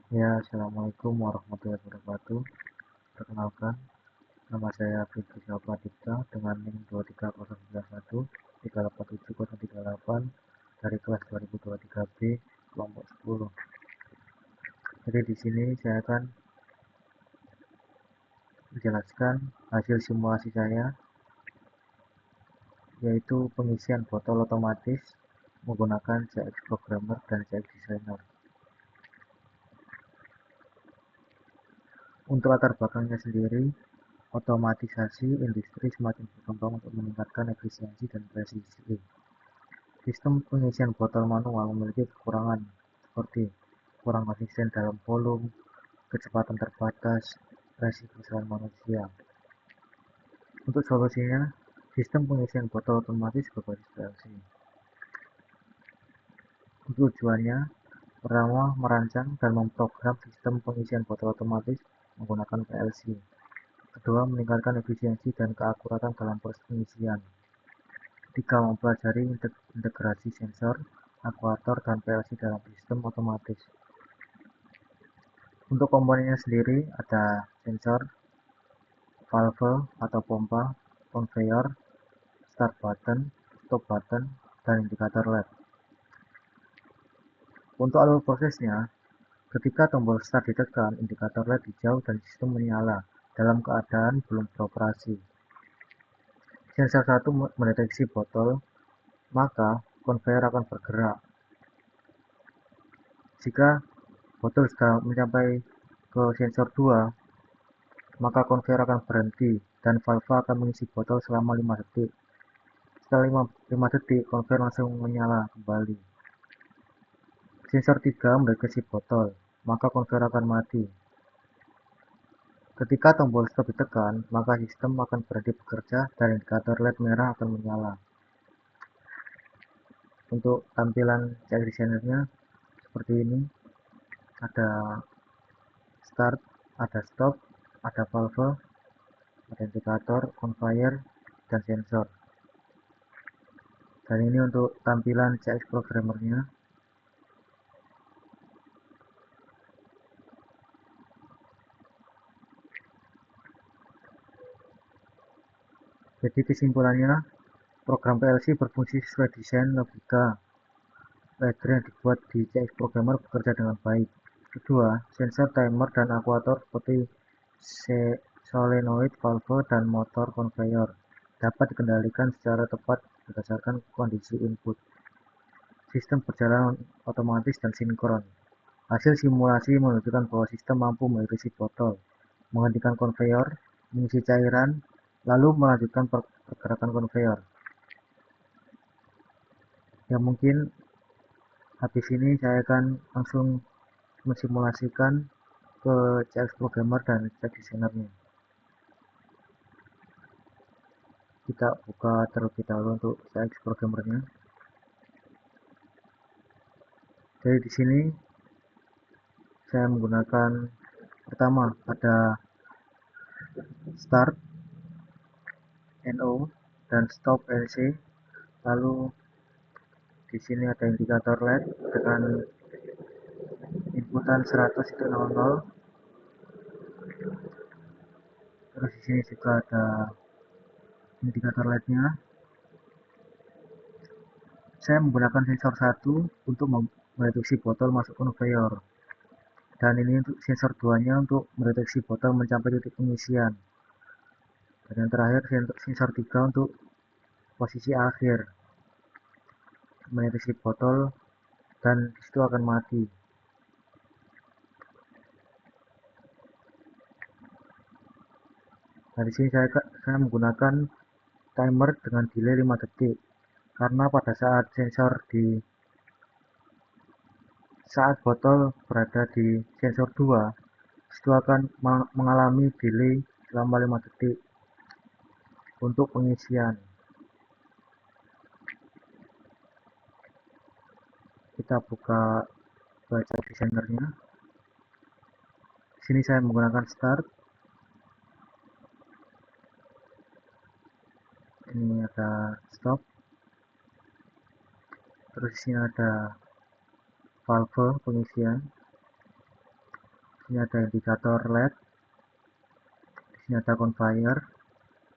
Ya, Assalamualaikum warahmatullahi wabarakatuh. Perkenalkan, nama saya Fitri Pradipta dengan NIM 23091 387 038 dari kelas 2023B kelompok 10. Jadi di sini saya akan menjelaskan hasil simulasi saya, yaitu pengisian botol otomatis menggunakan CX Programmer dan CX Designer. Untuk latar belakangnya sendiri, otomatisasi industri semakin berkembang untuk meningkatkan efisiensi dan presisi. Sistem pengisian botol manual memiliki kekurangan seperti kurang konsisten dalam volume, kecepatan terbatas, resiko kesalahan manusia. Untuk solusinya, sistem pengisian botol otomatis berbasis PLC. Tujuannya, pertama, merancang dan memprogram sistem pengisian botol otomatis menggunakan PLC. Kedua, meningkatkan efisiensi dan keakuratan dalam proses pengisian. Tiga, mempelajari integrasi sensor, aktuator, dan PLC dalam sistem otomatis. Untuk komponennya sendiri ada sensor, valve atau pompa, conveyor, start button, stop button, dan indikator LED. Untuk alur prosesnya, ketika tombol start ditekan, indikator LED hijau dan sistem menyala dalam keadaan belum beroperasi. Sensor 1 mendeteksi botol, maka conveyor akan bergerak. Jika botol sudah mencapai ke sensor 2, maka conveyor akan berhenti dan valve akan mengisi botol selama 5 detik. Setelah 5 detik, conveyor langsung menyala kembali. Sensor 3 mendeteksi botol, maka conveyor akan mati. Ketika tombol stop ditekan, maka sistem akan berhenti bekerja dan indikator LED merah akan menyala. Untuk tampilan CX Designer-nya seperti ini, ada start, ada stop, ada valve, ada indikator, conveyor, dan sensor. Dan ini untuk tampilan CX Programmer-nya. Jadi kesimpulannya, program PLC berfungsi sesuai desain logika ladder yang dibuat di CX Programmer bekerja dengan baik. Kedua, sensor, timer, dan aktuator seperti solenoid, valve, dan motor conveyor dapat dikendalikan secara tepat berdasarkan kondisi input. Sistem berjalan otomatis dan sinkron. Hasil simulasi menunjukkan bahwa sistem mampu mendeteksi botol, menghentikan conveyor, mengisi cairan, lalu melanjutkan pergerakan conveyor. Ya mungkin habis ini saya akan langsung mensimulasikan ke CX Programmer dan CX Designer-nya. Kita buka terlebih dahulu untuk CX Programmer-nya. Jadi di sini saya menggunakan pertama ada start NO dan stop NC, lalu di sini ada indikator LED dengan inputan 100 itu 00, terus di sini juga ada indikator LED-nya. Saya menggunakan sensor 1 untuk mendeteksi botol masuk conveyor, dan ini untuk sensor 2-nya untuk mendeteksi botol mencapai titik pengisian, dan yang terakhir sensor 3 untuk posisi akhir mendeteksi botol dan disitu akan mati. Nah, di sini saya menggunakan timer dengan delay 5 detik karena pada saat botol berada di sensor 2, itu akan mengalami delay selama 5 detik untuk pengisian. Kita buka baca desainernya. Di sini saya menggunakan start. Ini ada stop. Terus di sini ada valve pengisian. Ini ada indikator LED, di sini ada conveyor,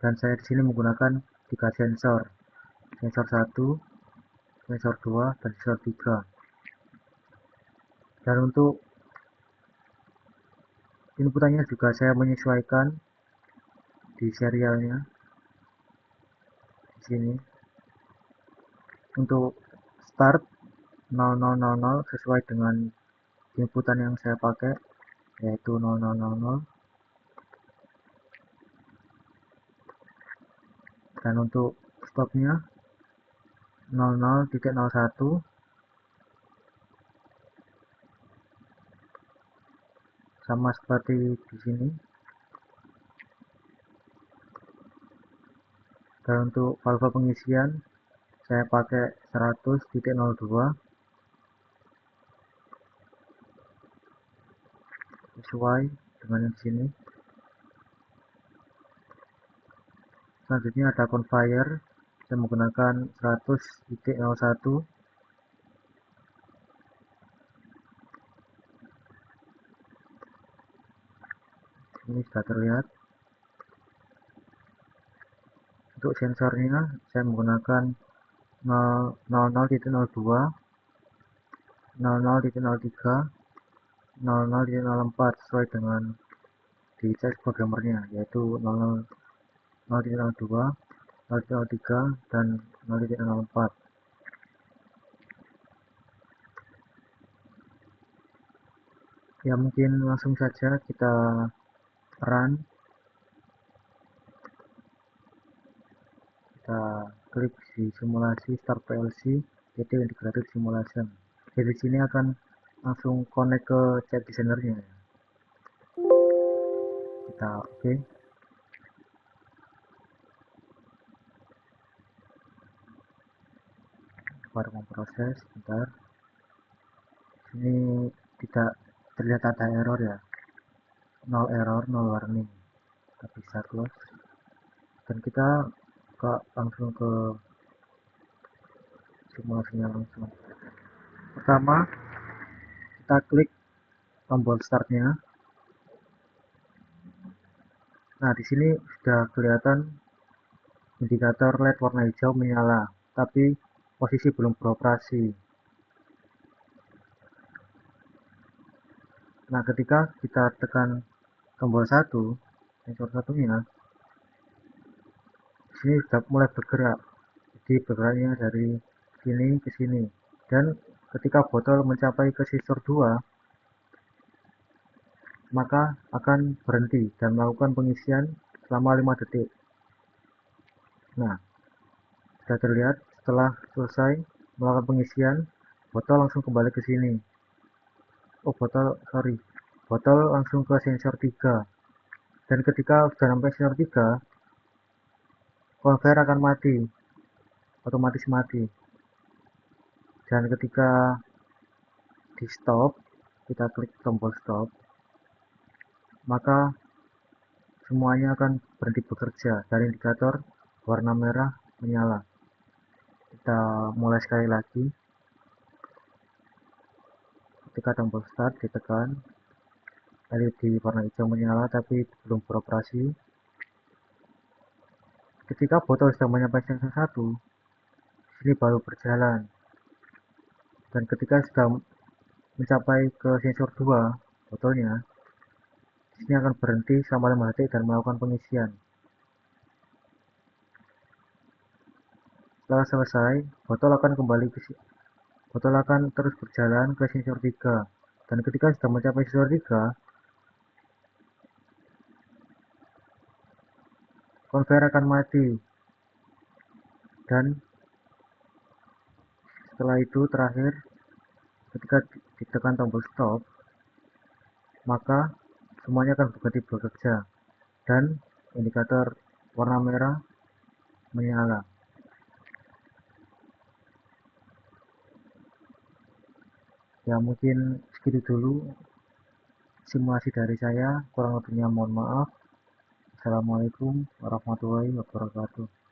dan saya di sini menggunakan 3 sensor. Sensor 1, sensor 2, dan sensor 3. Dan untuk inputannya juga saya menyesuaikan di serialnya di sini. Untuk start 0000 sesuai dengan inputan yang saya pakai, yaitu 0000. Dan untuk stopnya 00.01, sama seperti di sini. Dan untuk valve pengisian saya pakai 100.02 sesuai dengan yang sini. Selanjutnya ada conveyor, saya menggunakan 100.01. Ini sudah terlihat. Untuk sensornya saya menggunakan 00.02, 00.03, 00.04 sesuai dengan di teks programmernya, yaitu 0.02, 0.03, dan 0.04. Ya, mungkin langsung saja kita run. Kita klik di simulasi start PLC, jadi integrated simulation. Jadi sini akan langsung connect ke chat designernya. Kita oke. Baru memproses, bentar. Ini tidak terlihat ada error ya. 0 error, 0 warning. Kita bisa close. Dan kita langsung ke simulasinya langsung. Pertama, kita klik tombol startnya. Nah, di sini sudah kelihatan indikator LED warna hijau menyala, tapi posisi belum beroperasi. Nah, ketika kita tekan tombol 1, sensor satunya, sini sudah mulai bergerak. Jadi bergeraknya dari sini ke sini. Dan ketika botol mencapai ke sensor 2, maka akan berhenti dan melakukan pengisian selama 5 detik. Nah, sudah terlihat setelah selesai melakukan pengisian, botol langsung kembali ke sini. Botol langsung ke sensor 3. Dan ketika sudah sampai sensor 3, conveyor akan mati, otomatis mati. Dan ketika di stop, kita klik tombol stop, maka semuanya akan berhenti bekerja dan indikator warna merah menyala. Kita mulai sekali lagi. Ketika tombol start ditekan, LED warna hijau menyala tapi belum beroperasi. Ketika botol sudah mencapai sensor 1, sini baru berjalan. Dan ketika sudah mencapai ke sensor 2, botolnya, sini akan berhenti selama 5 detik dan melakukan pengisian. Setelah selesai, botol akan terus berjalan ke sensor 3. Dan ketika sudah mencapai sensor 3, conveyor akan mati. Dan setelah itu terakhir, ketika ditekan tombol stop, maka semuanya akan berhenti bekerja dan indikator warna merah menyala. Ya, mungkin segitu dulu simulasi dari saya, kurang lebihnya mohon maaf. Assalamualaikum warahmatullahi wabarakatuh.